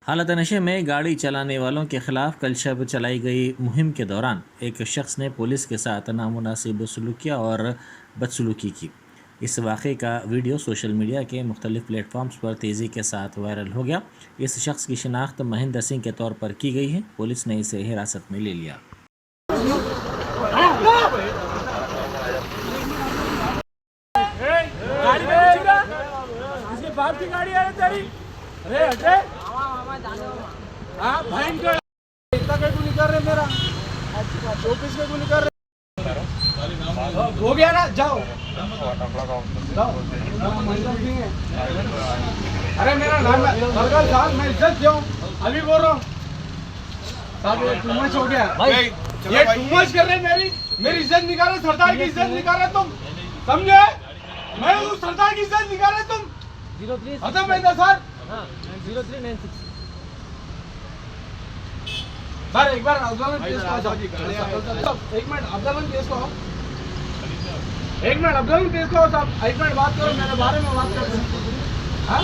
हालत नशे में गाड़ी चलाने वालों के खिलाफ कल शब चलाई गई मुहिम के दौरान एक शख्स ने पुलिस के साथ नामुनासिब सलूक किया और बदसलूकी की। इस वाक़े का वीडियो सोशल मीडिया के मुख्तलिफ प्लेटफॉर्म्स पर तेज़ी के साथ वायरल हो गया। इस शख्स की शिनाख्त महेंद्र सिंह के तौर पर की गई है। पुलिस ने इसे हिरासत में ले लिया। गाड़ी आ रही अरे अजय हाँ भयंकर इतना कहीं नहीं कर रहे मेरा ऑफिस में नहीं कर रहे हो गया ना जाओ अरे मेरा नाम साहब मैं इज्जत क्यों अभी बोल रहा हूँ साहब ये टू मच हो गया भाई ये टू मच कर रहे मेरी इज्जत निकाल रहे सरदार की इज्जत निकाल रहे तुम समझे मैं हूँ सरदार की इज्जत निकाल रहे तुम 03 खत्म है सर 0396 सर एक बार अब्दुल्ला केस को आओ एक मिनट अब्दुल्ला केस को आओ एक मिनट अब्दुल्ला केस को आओ साहब एक मिनट बात करो मेरे बारे में बात करो हाँ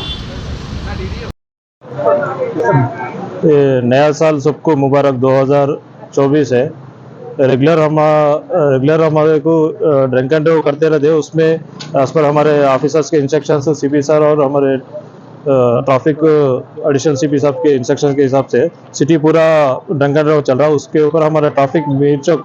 नया साल सबको मुबारक 2024 है। रेगुलर हमारे को ड्रिंक एंड ड्राइव करते रहते हैं। उसमें एज पर हमारे ऑफिसर्स के इंस्ट्रक्शन सीपी सर और हमारे ट्रैफिक एडिशनल सीपी साहब के इंस्ट्रक्शन के हिसाब से सिटी पूरा ड्रिंक एंड ड्राइव चल रहा है। उसके ऊपर हमारा ट्रैफिक मीचक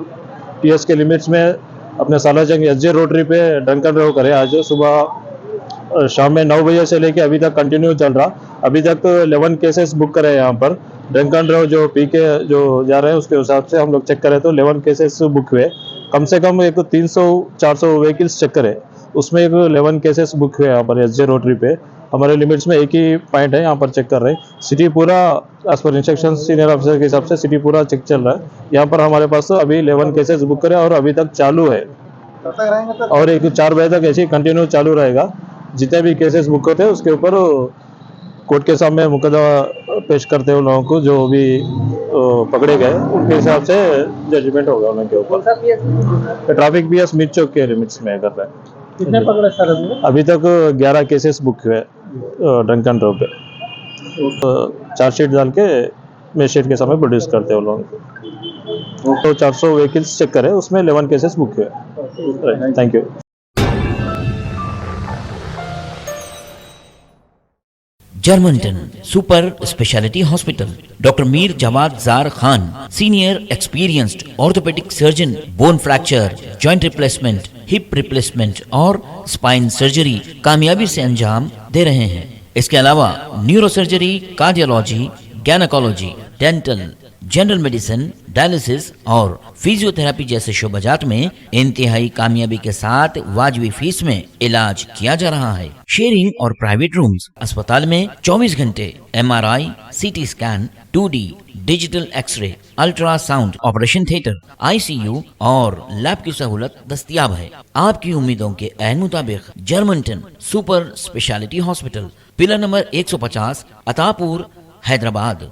टीएस के लिमिट्स में अपने सालाजंग एसजे रोटरी पे ड्रिंक एंड ड्राइव करे। आज सुबह शाम में 9 बजे से लेके अभी तक कंटिन्यू चल रहा। अभी तक 11 केसेस बुक करे हैं यहाँ पर ड्रिंक एंड ड्राइव जो पी के जो जा रहे हैं उसके हिसाब से हम लोग चेक करें तो 11 केसेस बुक हुए। कम से कम एक 300-400 व्हीकल्स चेक करें, उसमें एक 11 केसेस बुक हुए यहाँ पर एसजे रोटरी पे। हमारे लिमिट्स में एक ही पॉइंट है, यहाँ पर चेक कर रहे हैं। सिटी पूरा as per instruction senior officer के हिसाब से सिटी पूरा चेक चल रहा है। यहाँ पर हमारे पास अभी 11 केसेस बुक करे और अभी तक चालू है और एक 4 बजे तक ऐसे कंटिन्यू चालू रहेगा। जितने भी केसेस बुक होते हैं उसके ऊपर कोर्ट के सामने मुकदमा पेश करते हैं। उन लोगों को जो भी पकड़े गए उनके हिसाब से जजमेंट होगा उनके ऊपर। ट्रैफिक भी मिड चौक के लिमिट्स में कर रहा है। कितने पकड़े सर अभी तक 11 केसेस बुक हुए ड्रिंक एंड ड्राइव पे। चार्जशीट डाल के मजिस्ट्रेट के सामने प्रोड्यूस करते हैं उन लोगों को। तो 400 व्हीकल्स चेक करें, उसमें 11 केसेस बुक हुए। Thank you. Germanton super speciality hospital, doctor Mir Jawad Jar Khan, senior experienced orthopaedic surgeon, bone fracture, joint replacement, hip replacement और स्पाइन सर्जरी कामयाबी से अंजाम दे रहे हैं। इसके अलावा neuro surgery, cardiology, gynaecology, dental, general medicine, dialysis और फिजियोथेरेपी जैसे शोबाजात में इंतहाई कामयाबी के साथ वाजबी फीस में इलाज किया जा रहा है। शेयरिंग और प्राइवेट रूम्स, अस्पताल में 24 घंटे MRI, CT scan, 2D digital x-ray, ultrasound, operation theatre, ICU और लैब की सहूलत दस्तयाब है। आपकी उम्मीदों के ऐन मुताबिक Germanton super speciality hospital, pillar number 150, Attapur, Hyderabad.